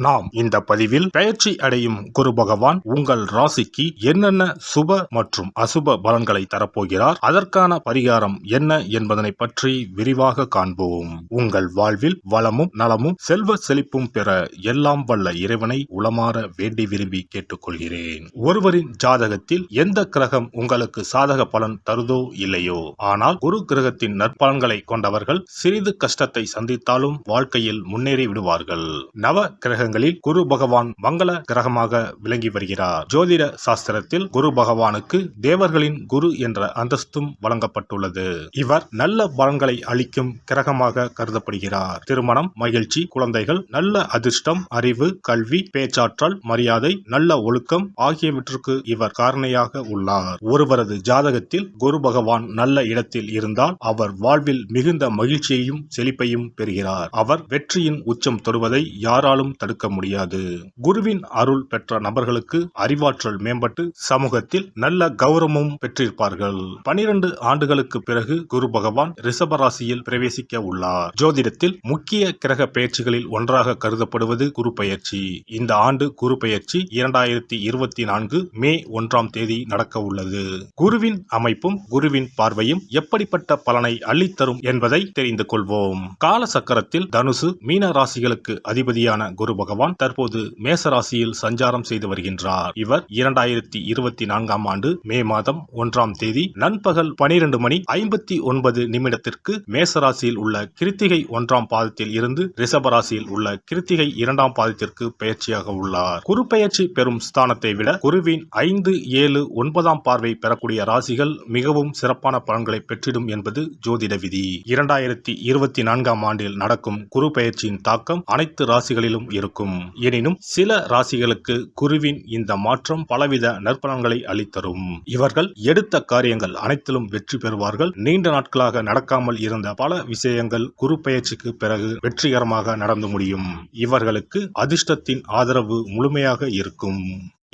நாம் இந்த பதிவில் பெயர்ச்சி அடையும் குரு பகவான் உங்கள் ராசிக்கு என்னென்ன சுப மற்றும் அசுப பலன்களை தரப்போகிறார், அதற்கான பரிகாரம் என்ன என்பதனை பற்றி விரிவாக காண்போம். உங்கள் வாழ்வில் வளமும் நலமும் செல்வ செழிப்பும் பெற எல்லாம் வல்ல இறைவனை உளமாற வேண்டி விரும்பி கேட்டுக்கொள்கிறேன். ஒருவரின் ஜாதகத்தில் எந்த கிரகம் உங்களுக்கு சாதக பலன் தருதோ இல்லையோ, ஆனால் குரு கிரகத்தின் நற்பலன்களை கொண்டவர்கள் சிறிது கஷ்டத்தை சந்தித்தாலும் வாழ்க்கையில் முன்னேறி விடுவார்கள். நவ கிரகங்களில் குரு பகவான் மங்கள கிரகமாக விளங்கி வருகிறார். ஜோதிட சாஸ்திரத்தில் குரு பகவானுக்கு தேவர்களின் குரு என்ற அந்தஸ்தும் வழங்கப்பட்டுள்ளது. இவர் நல்ல பலன்களை அளிக்கும் கிரகமாக கருதப்படுகிறார். திருமணம், மகிழ்ச்சி, குழந்தைகள், நல்ல அதிர்ஷ்டம், அறிவு, கல்வி, பேச்சாற்றல், மரியாதை, நல்ல ஒழுக்கம் ஆகியவற்றுக்கு இவர் காரணியாக உள்ளார். ஒருவரது ஜாதகத்தில் குரு பகவான் நல்ல இடத்தில் இருந்தால் அவர் வாழ்வில் மிகுந்த மகிழ்ச்சியையும் செழிப்பையும் பெறுகிறார். அவர் வெற்றியின் உச்சம் தொடுவதை யாராலும் தடுக்க முடியாது. குருவின் அருள் பெற்ற நபர்களுக்கு அறிவாற்றல் மேம்பட்டு சமூகத்தில் நல்ல கௌரவமும் பெற்றிருப்பார்கள். 12 ஆண்டுகளுக்கு பிறகு குரு பகவான் ரிஷப ராசியில் பிரவேசிக்க உள்ளார். ஜோதிடத்தில் முக்கிய கிரக பெயர்ச்சிகளில் ஒன்றாக கருதப்படுவது குரு பெயர்ச்சி. இந்த ஆண்டு குரு பெயர்ச்சி 2024 மே 1ஆம் தேதி நடக்க உள்ளது. குருவின் அமைப்பும் குருவின் பார்வையும் எப்படிப்பட்ட பலனை அள்ளித்தரும் என்பதை தெரிந்து கொள்வோம். கால சக்கரத்தில் தனுசு, மீன ராசிகளுக்கு அதிபதியான குரு பகவான் தற்போது மேச ராசியில் சஞ்சாரம் செய்து வருகின்றார். இவர் 2024ஆம் ஆண்டு மே மாதம் 1ஆம் தேதி நண்பகல் 12:59 மேச ராசியில் உள்ள கிருத்திகை 1ஆம் பாதத்தில் இருந்து ரிஷப ராசியில் உள்ள கிருத்திகை 2ஆம் பாதத்திற்கு பெயர்ச்சியாக உள்ளார். குரு பெயர்ச்சி பெறும் ஸ்தானத்தை விட குருவின் 5, 7, 9ஆம் பார்வை பெறக்கூடிய ராசிகள் மிகவும் சிறப்பான பலன்களை பெற்றிடும் என்பது ஜோதிட விதி. 2024ஆம் ஆண்டில் நடக்கும் குரு பெயர்ச்சியின் தாக்கம் அனைத்து ராசிகளிலும் இருக்கும். எனினும் சில ராசிகளுக்கு குருவின் இந்த மாற்றம் பலவித நற்பலன்களை அளித்தரும். இவர்கள் எடுத்த காரியங்கள் அனைத்திலும் வெற்றி பெறுவார்கள். நீண்ட நாட்களாக நடக்காமல் இருந்த பல விஷயங்கள் குரு பெயர்ச்சிக்கு பிறகு வெற்றிகரமாக நடந்து முடியும். இவர்களுக்கு அதிர்ஷ்டத்தின் ஆதரவு முழுமையாக இருக்கும்.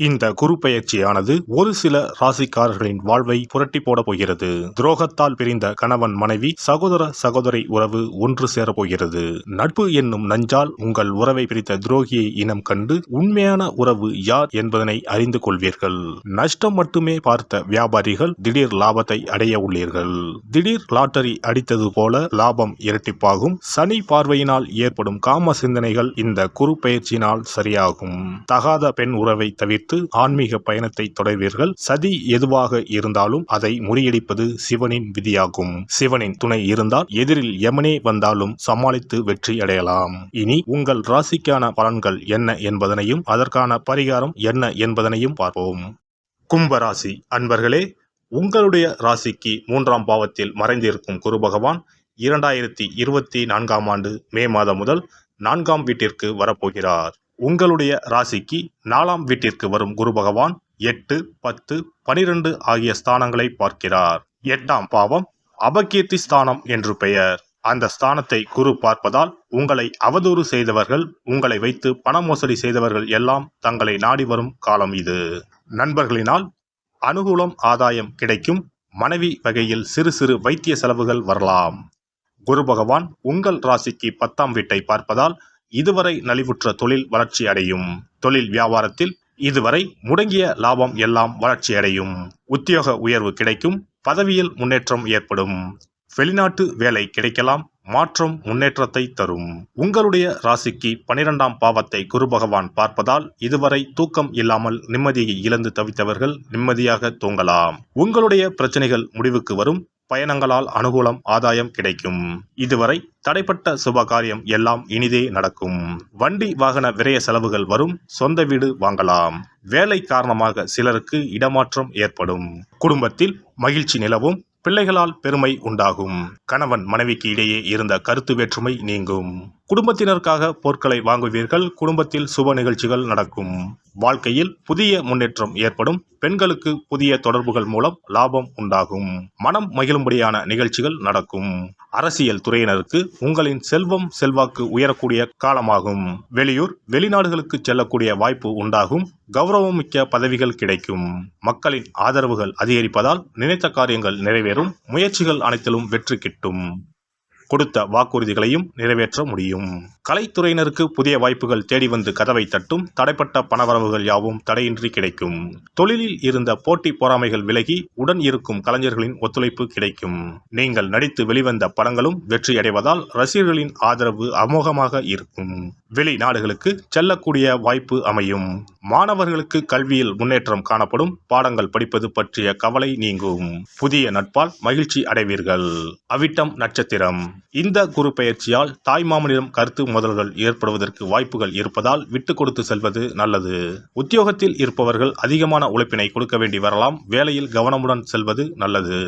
இந்த குரு பெயர்ச்சியானது ஒரு சில ராசிக்காரர்களின் வாழ்வை புரட்டி போட போகிறது. துரோகத்தால் பிரிந்த கணவன் மனைவி, சகோதர சகோதரி உறவு ஒன்று சேர போகிறது. நட்பு என்னும் நஞ்சால் உங்கள் உறவை பிரித்த துரோகியை இனம் கண்டு உண்மையான உறவு யார் என்பதனை அறிந்து கொள்வீர்கள். நஷ்டம் மட்டுமே பார்த்த வியாபாரிகள் திடீர் லாபத்தை அடைய உள்ளீர்கள். திடீர் லாட்டரி அடித்தது போல லாபம் இரட்டிப்பாகும். சனி பார்வையினால் ஏற்படும் காம சிந்தனைகள் இந்த குரு பெயர்ச்சியினால் சரியாகும். தகாத பெண் உறவை தவிர்த்து ஆன்மீக பயணத்தை தொடர்வீர்கள். சதி எதுவாக இருந்தாலும் அதை முறியடிப்பது சிவனின் விதியாகும். சிவனின் துணை இருந்தால் எதிரில் யமனே வந்தாலும் சமாளித்து வெற்றி அடையலாம். இனி உங்கள் ராசிக்கான பலன்கள் என்ன என்பதனையும் அதற்கான பரிகாரம் என்ன என்பதனையும் பார்ப்போம். கும்பராசி அன்பர்களே, உங்களுடைய ராசிக்கு 3ஆம் பாவத்தில் மறைந்திருக்கும் குரு பகவான் 2024ஆம் ஆண்டு மே மாதம் முதல் 4ஆம் வீட்டிற்கு வரப்போகிறார். உங்களுடைய ராசிக்கு 4ஆம் வீட்டிற்கு வரும் குரு பகவான் 8, 10, 12 ஆகிய ஸ்தானங்களை பார்க்கிறார். 8ஆம் பாவம் அபகீர்த்தி ஸ்தானம் என்று பெயர். அந்த ஸ்தானத்தை குரு பார்ப்பதால் உங்களை அவதூறு செய்தவர்கள், உங்களை வைத்து பண மோசடி செய்தவர்கள் எல்லாம் தங்களை நாடி வரும் காலம் இது. நண்பர்களினால் அனுகூலம், ஆதாயம் கிடைக்கும். மனைவி வகையில் சிறு சிறு வைத்திய செலவுகள் வரலாம். குரு பகவான் உங்கள் ராசிக்கு 10ஆம் வீட்டை பார்ப்பதால் இதுவரை நலிவுற்ற தொழில் வளர்ச்சி அடையும். தொழில் வியாபாரத்தில் இதுவரை முடங்கிய லாபம் எல்லாம் வளர்ச்சி அடையும். உத்தியோக உயர்வு கிடைக்கும். பதவியில் முன்னேற்றம் ஏற்படும். வெளிநாட்டு வேலை கிடைக்கலாம். மாற்றம் முன்னேற்றத்தை தரும். உங்களுடைய ராசிக்கு 12ஆம் பாவத்தை குரு பகவான் பார்ப்பதால் இதுவரை தூக்கம் இல்லாமல் நிம்மதியை இழந்து தவித்தவர்கள் நிம்மதியாக தூங்கலாம். உங்களுடைய பிரச்சனைகள் முடிவுக்கு வரும். பயணங்களால் அனுகூலம், ஆதாயம் கிடைக்கும். இதுவரை தடைப்பட்ட சுபகாரியம் எல்லாம் இனிதே நடக்கும். வண்டி வாகன விரய செலவுகள் வரும். சொந்த வீடு வாங்கலாம். வேலை காரணமாக சிலருக்கு இடமாற்றம் ஏற்படும். குடும்பத்தில் மகிழ்ச்சி நிலவும். பிள்ளைகளால் பெருமை உண்டாகும். கணவன் மனைவிக்கு இடையே இருந்த கருத்து வேற்றுமை நீங்கும். குடும்பத்தினருக்காக பொருட்களை வாங்குவீர்கள். குடும்பத்தில் சுப நிகழ்ச்சிகள் நடக்கும். வாழ்க்கையில் புதிய முன்னேற்றம் ஏற்படும். பெண்களுக்கு புதிய தொடர்புகள் மூலம் லாபம் உண்டாகும். மனம் மகிழும்படியான நிகழ்ச்சிகள் நடக்கும். அரசியல் துறையினருக்கு உங்களின் செல்வம் செல்வாக்கு உயரக்கூடிய காலமாகும். வெளியூர் வெளிநாடுகளுக்கு செல்லக்கூடிய வாய்ப்பு உண்டாகும். கௌரவமிக்க பதவிகள் கிடைக்கும். மக்களின் ஆதரவுகள் அதிகரிப்பதால் நினைத்த காரியங்கள் நிறைவேறும். முயற்சிகள் அனைத்திலும் வெற்றி கிட்டும். கொடுத்த வாக்குறுதிகளையும் நிறைவேற்ற முடியும். கலைத்துறையினருக்கு புதிய வாய்ப்புகள் தேடி வந்து கதவை தட்டும். தடைப்பட்ட பணவரவுகள் யாவும் தடையின்றி கிடைக்கும். தொழிலில் இருந்த போட்டி பொறாமைகள் விலகி உடன் இருக்கும் கலைஞர்களின் ஒத்துழைப்பு கிடைக்கும். நீங்கள் நடித்து வெளிவந்த படங்களும் வெற்றி அடைவதால் ரசிகர்களின் ஆதரவு அமோகமாக இருக்கும். வெளிநாடுகளுக்கு செல்லக்கூடிய வாய்ப்பு அமையும். மாணவர்களுக்கு கல்வியில் முன்னேற்றம் காணப்படும். பாடங்கள் படிப்பது பற்றிய கவலை நீங்கும். புதிய நட்பால் மகிழ்ச்சி அடைவீர்கள். அவிட்டம் நட்சத்திரம். இந்த குரு பெயர்ச்சியால் தாய்மாமனிடம் கருத்து மோதல்கள் ஏற்படுவதற்கு வாய்ப்புகள் இருப்பதால் விட்டு கொடுத்து செல்வது நல்லது. உத்தியோகத்தில் இருப்பவர்கள் அதிகமான உழைப்பினை கொடுக்க வேண்டி வரலாம். வேலையில் கவனமுடன் செல்வது நல்லது.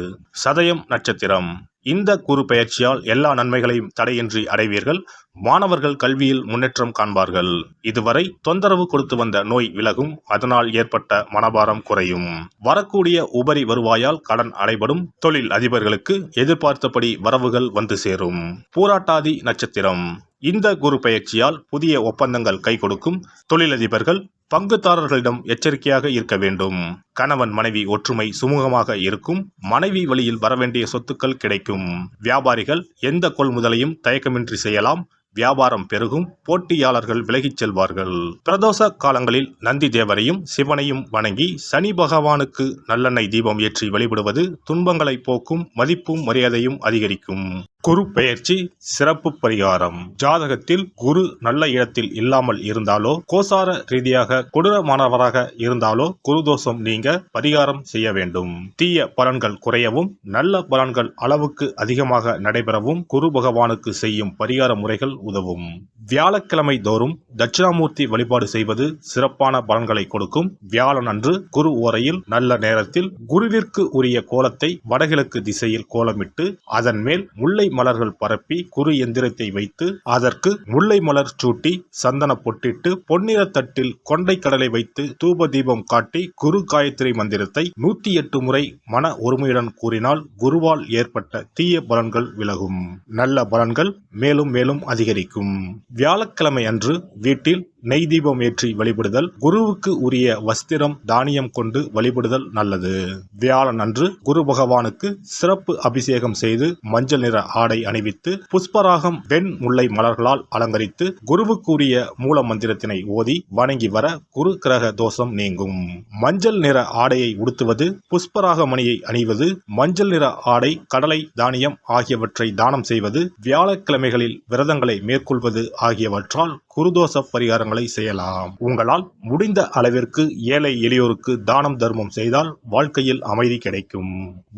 சதயம் நட்சத்திரம். இந்த குரு பெயர்ச்சியால் எல்லா நன்மைகளையும் தடையின்றி அடைவீர்கள். மாணவர்கள் கல்வியில் முன்னேற்றம் காண்பார்கள். இதுவரை தொந்தரவு கொடுத்து வந்த நோய் விலகும். அதனால் ஏற்பட்ட மனபாரம் குறையும். வரக்கூடிய உபரி வருவாயால் கடன் அடைபடும். தொழில் அதிபர்களுக்கு எதிர்பார்த்தபடி வரவுகள் வந்து சேரும். பூராட்டாதி நட்சத்திரம். இந்த குரு பெயர்ச்சியால் புதிய ஒப்பந்தங்கள் கை கொடுக்கும். தொழிலதிபர்கள் பங்குதாரர்களிடம் எச்சரிக்கையாக இருக்க வேண்டும். கணவன் மனைவி ஒற்றுமை சுமூகமாக இருக்கும். மனைவி வழியில் வரவேண்டிய சொத்துக்கள் கிடைக்கும். வியாபாரிகள் எந்த கொள்முதலையும் தயக்கமின்றி செய்யலாம். வியாபாரம் பெருகும். போட்டியாளர்கள் விலகிச் செல்வார்கள். பிரதோஷ காலங்களில் நந்தி தேவரையும் சிவனையும் வணங்கி சனி பகவானுக்கு நல்லெண்ணெய் தீபம் ஏற்றி வழிபடுவது துன்பங்களை போக்கும். மதிப்பும் மரியாதையும் அதிகரிக்கும். குரு பெயர்ச்சி சிறப்பு பரிகாரம். ஜாதகத்தில் குரு நல்ல இடத்தில் இல்லாமல் இருந்தாலோ கோசார ரீதியாக கொடூரமானவராக இருந்தாலோ குரு தோஷம் நீங்க பரிகாரம் செய்ய வேண்டும். தீய பலன்கள் குறையவும் நல்ல பலன்கள் அளவுக்கு அதிகமாக நடைபெறவும் குரு பகவானுக்கு செய்யும் பரிகார முறைகள் உதவும். வியாழக்கிழமை தோறும் தட்சிணாமூர்த்தி வழிபாடு செய்வது சிறப்பான பலன்களை கொடுக்கும். வியாழன் அன்று குரு ஓரையில் நல்ல நேரத்தில் குருவிற்கு உரிய கோலத்தை வடகிழக்கு திசையில் கோலமிட்டு அதன் மேல் முல்லை மலர்கள் பரப்பி குரு எந்திரத்தை வைத்து அதற்கு முல்லை மலர் சூட்டி சந்தன பொட்டிட்டு பொன்னிற தட்டில் கொண்டை கடலை வைத்து தூப தீபம் காட்டி குரு காயத்ரி மந்திரத்தை 108 முறை மன ஒருமையுடன் கூறினால் குருவால் ஏற்பட்ட தீய பலன்கள் விலகும். நல்ல பலன்கள் மேலும் மேலும் அதிகரிக்கும். வியாழக்கிழமை அன்று வீட்டில் நெய் தீபம் ஏற்றி வழிபடுதல். குருவுக்கு உரிய வஸ்திரம் தானியம் கொண்டு வழிபடுதல் நல்லது. வியாழன் அன்று குரு பகவானுக்கு சிறப்பு அபிஷேகம் செய்து மஞ்சள் நிற ஆடை அணிவித்து புஷ்பராகம் வெண் முல்லை மலர்களால் அலங்கரித்து குருவுக்கு உரிய மூல மந்திரத்தினை ஓதி வணங்கி வர குரு கிரக தோஷம் நீங்கும். மஞ்சள் நிற ஆடையை உடுத்துவது, புஷ்பராக மணியை அணிவது, மஞ்சள் நிற ஆடை, கடலை, தானியம் ஆகியவற்றை தானம் செய்வது, வியாழக்கிழமைகளில் விரதங்களை மேற்கொள்வது ஆகியவற்றால் குருதோஷ பரிகாரங்களை செய்யலாம். உங்களால் முடிந்த அளவிற்கு ஏழை எளியோருக்கு தானம் தர்மம் செய்தால் வாழ்க்கையில் அமைதி கிடைக்கும்.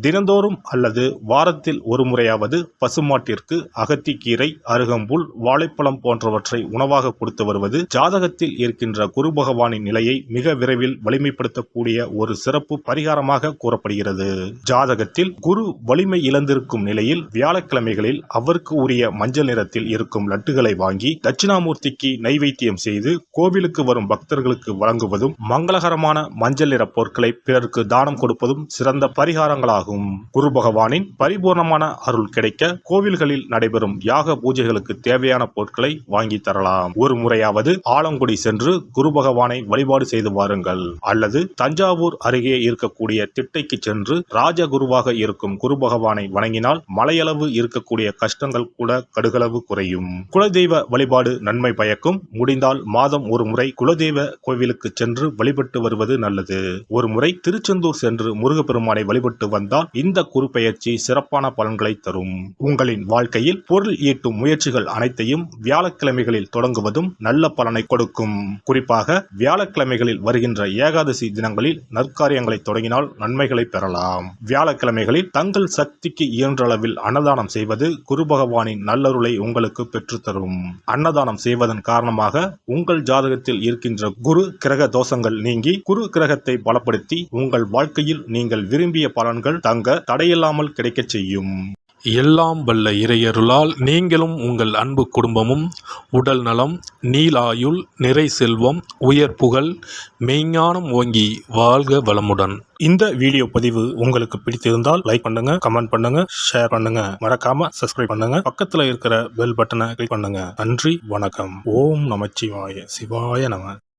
தினந்தோறும் அல்லது வாரத்தில் ஒரு முறையாவது பசுமாட்டிற்கு அகத்திக்கீரை, அருகம்புல், வாழைப்பழம் போன்றவற்றை உணவாக கொடுத்து வருவது ஜாதகத்தில் இருக்கின்ற குரு பகவானின் நிலையை மிக விரைவில் வலிமைப்படுத்தக்கூடிய ஒரு சிறப்பு பரிகாரமாக கூறப்படுகிறது. ஜாதகத்தில் குரு வலிமை இழந்திருக்கும் நிலையில் வியாழக்கிழமைகளில் அவருக்கு உரிய மஞ்சள் நிறத்தில் இருக்கும் லட்டுகளை வாங்கி தட்சிணாமூர்த்திக்கு நைவேத்தியம் செய்து கோவிலுக்கு வரும் பக்தர்களுக்கு வழங்குவதும் மங்களகரமான மஞ்சள் நிற பொருட்களை பிறருக்கு தானம் கொடுப்பதும் சிறந்த பரிகாரங்களாகும். குரு பகவானின் பரிபூர்ணமான அருள் கிடைக்க கோவில்களில் நடைபெறும் யாக பூஜைகளுக்கு தேவையான பொருட்களை வாங்கி தரலாம். ஒரு முறையாவது ஆலங்குடி சென்று குரு பகவானை வழிபாடு செய்து வாருங்கள். அல்லது தஞ்சாவூர் அருகே இருக்கக்கூடிய திட்டைக்கு சென்று ராஜகுருவாக இருக்கும் குரு பகவானை வணங்கினால் மலையளவு இருக்கக்கூடிய கஷ்டங்கள் கூட கடுகளவு குறையும். குலதெய்வ வழிபாடு நன்மை பயக்கும். முடிந்தால் மாதம் ஒரு முறை குலதெய்வ கோவிலுக்கு சென்று வழிபட்டு வருவது நல்லது. ஒரு முறை திருச்செந்தூர் சென்று முருகப்பெருமானை வழிபட்டு வந்தால் இந்த குரு பெயர்ச்சி சிறப்பான பலன்களை தரும். உங்களின் வாழ்க்கையில் பொருள் ஈட்டும் முயற்சிகள் அனைத்தையும் வியாழக்கிழமைகளில் தொடங்குவதும் நல்ல பலனை கொடுக்கும். குறிப்பாக வியாழக்கிழமைகளில் வருகின்ற ஏகாதசி தினங்களில் நற்காரியங்களை தொடங்கினால் நன்மைகளை பெறலாம். வியாழக்கிழமைகளில் தங்கள் சக்திக்கு இயன்றளவில் அன்னதானம் செய்வது குரு பகவானின் நல்லருளை உங்களுக்கு பெற்றுத்தரும். அன்னதானம் செய்வதன் காரணமாக உங்கள் ஜாதகத்தில் இருக்கின்ற குரு கிரக தோஷங்கள் நீங்கி குரு கிரகத்தை பலப்படுத்தி உங்கள் வாழ்க்கையில் நீங்கள் விரும்பிய பலன்கள் தங்க தடையில்லாமல் கிடைக்கச் செய்யும். எல்லாம் வல்ல இறையருளால் நீங்களும் உங்கள் அன்பு குடும்பமும் உடல் நலம், நீலாயுள், நிறை செல்வம், உயர் புகழ், மெய்ஞானம் ஓங்கி வாழ்க வளமுடன். இந்த வீடியோ பதிவு உங்களுக்கு பிடித்திருந்தால் லைக் பண்ணுங்க, கமெண்ட் பண்ணுங்க, ஷேர் பண்ணுங்க, மறக்காம சப்ஸ்கிரைப் பண்ணுங்க, பக்கத்துல இருக்கிற பெல் பட்டனை கிளிக் பண்ணுங்க. நன்றி, வணக்கம். ஓம் நமச்சிவாய. சிவாய நம.